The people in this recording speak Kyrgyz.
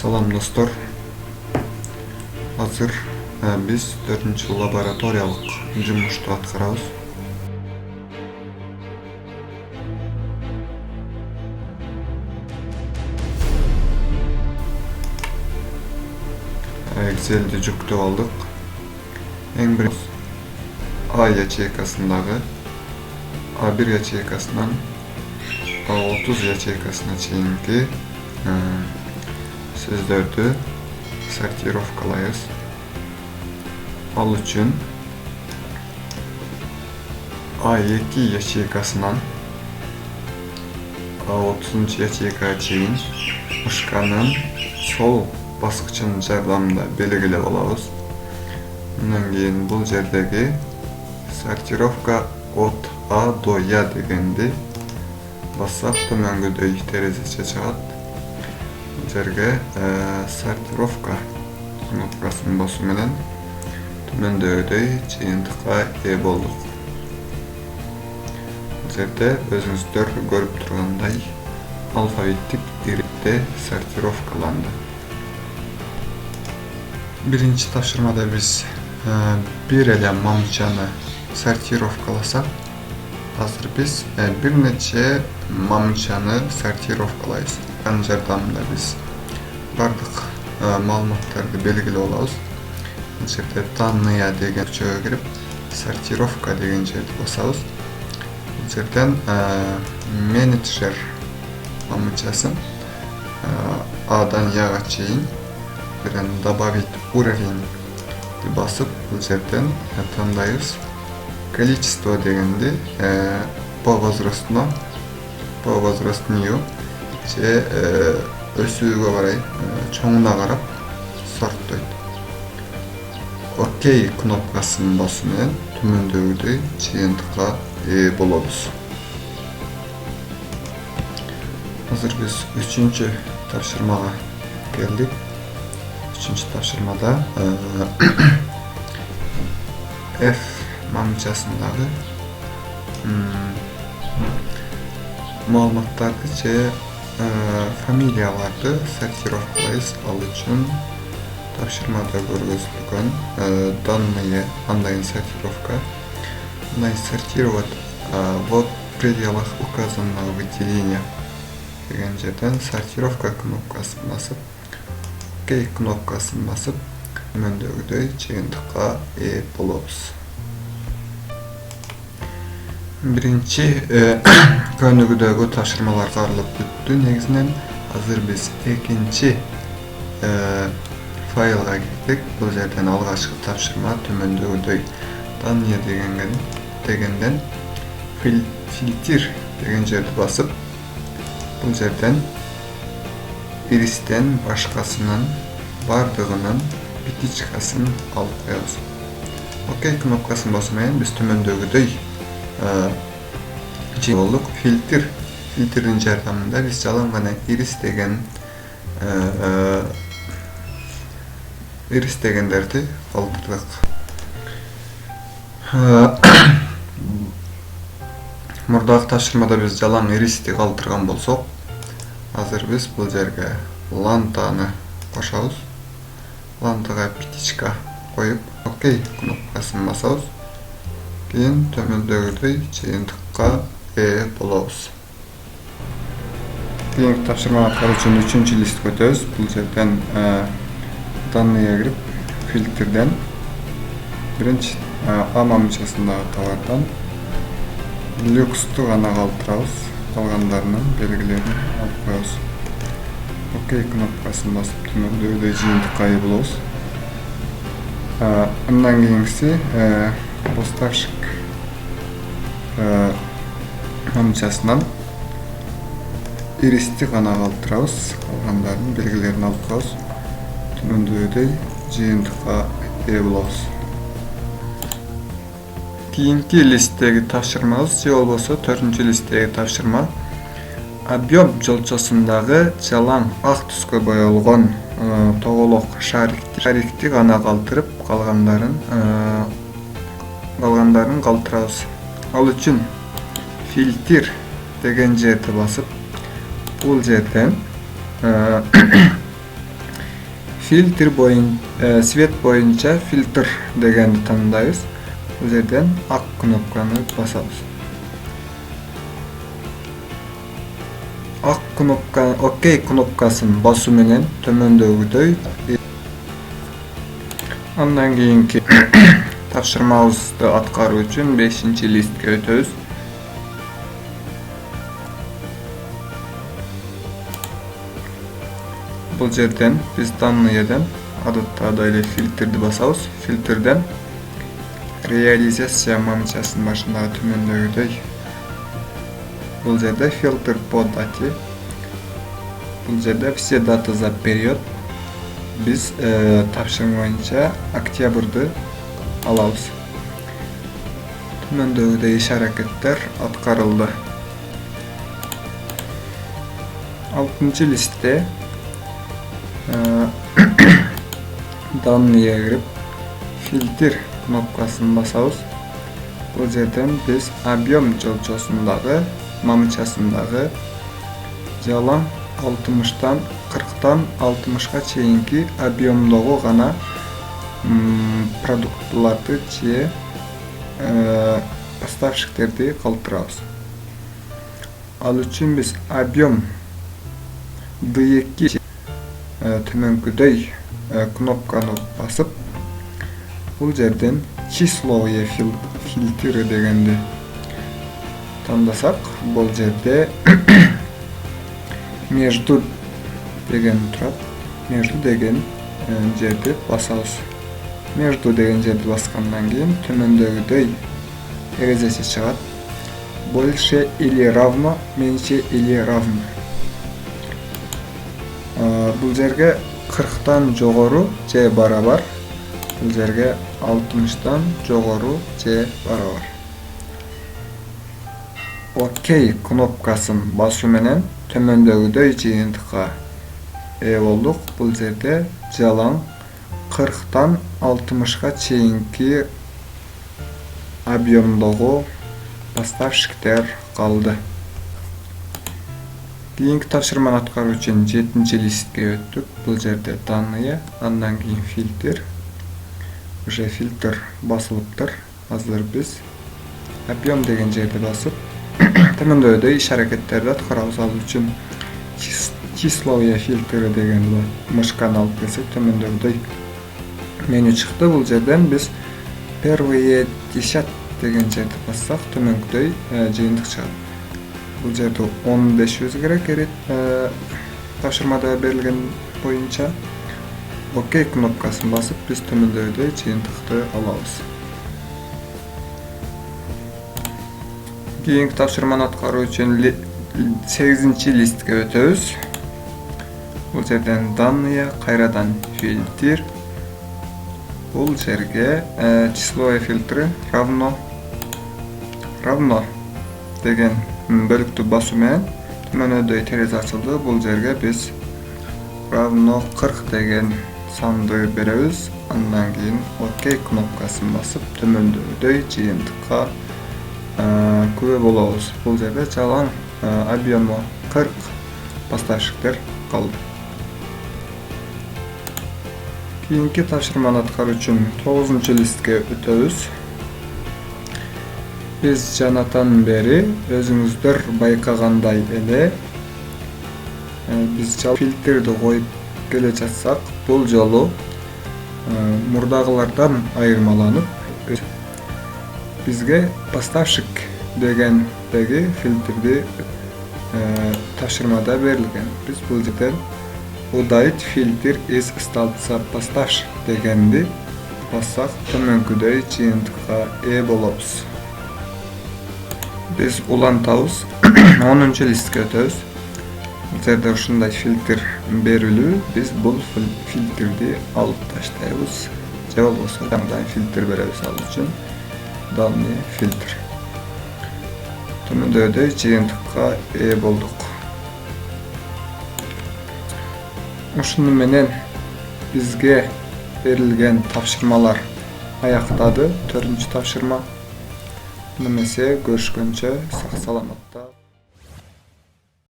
Salam dostlar. Hazır biz 4-cü laboratoriялык жумушту аткарабыз. Excel'de жүктөп алдык. Эң биринчи A ячейкасындагы A1 ячейкасынан A30 ячейкасына чейинки сөздөрдү сортировкалайбыз. Ал үчүн A2 ячейкасынан A30 ячейкага чейин мышканын сол баскычынын жардамында белгилеп алабыз. Андан кийин бул жердеги сортировка от А до Я дегенди бассак төмөнгөдөй терезече чыгат. Бул жерге сортировка кнопкасын басуу менен төмөндөгүдөй жыйынтыкка ээ болдук. Бул жерде өзүңүздөр көрүп тургандай алфавиттик иретте сортировкаланды. Биринчи тапшырмада биз бир эле мамчаны сортировкаласак, азыр биз бир нече мамчаны сортировкалайбыз. Анын жардамында биз бардык маалыматтарды белгилеп алабыз. Бул жерде данные деген көчөгө кирип, сортировка деген жерди басабыз. Бул жерден менеджер мамчасын Адан Яга чейин бирен добавить уровень басып, бул жерден тандайбыз. Количество дегенди по возрастную же өсүүгө карай чоңуна карап сорттойт. Окей кнопкасын басуу менен төмөндөгүдөй жыйынтыкка ээ болобуз. Азыр биз 3-чү тапшырмага келдик. 3-чү тапшырмада F мамчасындагы маалыматтарды же фамилияларды сортировкалайбыз. Ал үчүн тапшырмада көргөзүлгөн данные андайын сортировка. Мындай сортировать в пределах указанного выделения деген жерден сортировка кнопкасын басып, окей кнопкасын басып, төмөндөгүдөй жыйынтыкка ээ болобуз. Биринчи көнүгүүдөгү тапшырмалар каралып бүттү. Негизинен азыр биз экинчи файлга кирдик. Бул жерден алгачкы тапшырма төмөндөгүдөй данные дегенден фильтр деген жерди басып, бул жерден иристен башкасынын бардыгынын петичкасын алып коебуз. Окей кнопкасын басуу менен биз төмөндөгүдөй болдук. Фильтрдин жардамында биз жалаң гана ирис дегендерди калтырдык. Мурдагы тапшырмада биз жалаң иристи калтырган болсок, азыр биз бул жерге лантаны кошобуз. Лантага петичка коюп, окей кнопкасын басабыз. Кийин төмөндөгүдөй жыйынтыкка ээ болобуз. Кийинки тапшырма аткаруу үчүн 3-чү листке өтөбүз. Бул жерден данные кирип, фильтрден биринчи А мамчасындагы товардан люксту гана калтырабыз. Калгандарынын белгилерин алып коебуз. Окей кнопкасын басып, төмөндөгүдөй жыйынтыкка ээ болобуз. Андан кийинкиси поставщик мамчасынан иристи гана калтырабыз. Калгандарынын белгилерин алып коебуз. Төмөндөгүдөй жыйынтыкка ээ болобуз. Кийинки листтеги тапшырмабыз же болбосо 4-чү листтеги тапшырма объем жолчосундагы жалаң ак түскө боелгон тоголок шарикти гана калтырып, калгандарын калтырабыз. Ал үчүн фильтр деген жерди басып, бул жерден Filtr свет боюнча фильтр дегенди тандайбыз. Бул жерден ак кнопканы басабыз. Ак кнопка OK кнопкасын басуу менен төмөндөгүдөй андан кийинки тапшырмабызды аткаруу үчүн 5-листке өтөбүз. Бул жерден биз данныйдан адаттагыдай эле фильтрди басабыз. Фильтрден реализация мамчасынын башындагы төмөндөгүдөй бул жерде фильтр по дате. Бул жерде все даты за период. Биз тапшырма боюнча октябрды алабыз. Төмөндөгүдөй иш аракеттер аткарылды. 6-листте данные кирип фильтр кнопкасын басабыз. Бул жерден биз объем жолчосундагы мамчасындагы жалаң 60-тан 40-тан 60-га чейинки объемдогу гана продуктларды же поставщиктерди калтырабыз. Ал үчүн биз объем D2 төмөнкүдөй кнопканы басып, бул жерден числовые фильтры дегенди тандасак, бул жерде между деген турат. Между деген жерди басабыз. Между деген жерди баскандан кийин төмөндөгүдөй эрежеси чыгат. Больше или равно, меньше или равно. Бул жерге 40-тан жогору же барабар. Бул жерге 60-тан жогору же барабар. OK кнопкасын басуу менен төмөндөгүдөй жыйынтыкка ээ болдук. Бул жерде жалаң 40-тан 60-га чейинки объемдогу поставщиктер калды. Кийинки тапшырманы аткаруу үчүн 7-листке өттүк. Бул жерде данные, андан кийин фильтр. Уже фильтр басылыптыр. Азыр биз объем деген жерди басып, төмөндөгүдөй иш аракеттерди аткарабыз. Ал үчүн числовые фильтры деген мышканы алып келсек, төмөндөгүдөй меню чыкты. Бул жерден биз первые 50 деген жерди бассак, төмөндөгүдөй жыйынтык чыгат. Бул жерде 15 керек тапшырмада берилген боюнча. OK кнопкасын басып, биз төмөндөгүдөй жыйынтыкты алабыз. Кийинки тапшырманы аткаруу үчүн 8-листке өтөбүз. Бул жерден данные, кайрадан фильтр. Бул жерге числовые фильтры равно деген бөлүктү басуу менен төмөндөгүдөй терезе ачылды. Бул жерге биз равно 40 деген санды беребиз. Андан кийин OK кнопкасын басып, төмөндөгүдөй жыйынтыкка күбө болобуз. Бул жерде жалаң объему 40 поставщиктер калды. Кийинки тапшырманы аткаруу үчүн 9-листке өтөбүз. Биз жанатан бери өзүңүздөр байкагандай эле биз фильтрди коюп келе жатсак, бул жолу мурдагылардан айырмаланып бизге поставщик дегендеги фильтрди тапшырмада берилген. Биз бул жерден удалить фильтр из статуса поставщик дегенди бассак, төмөнкүдөй жыйынтыкка ээ болобуз. Биз улантабыз. 10-листке өтөбүз. Бул жерде ушундай фильтр берилүү. Биз бул фильтрди алып таштайбыз. Же болбосо жаңыдан фильтр беребиз. Ал үчүн данный фильтр. Төмөндөгүдөй жыйынтыкка ээ болдук. Ушуну менен бизге берилген тапшырмалар аяктады. 4-тапшырма. Немесе көрүшкөнчө сак саламатта.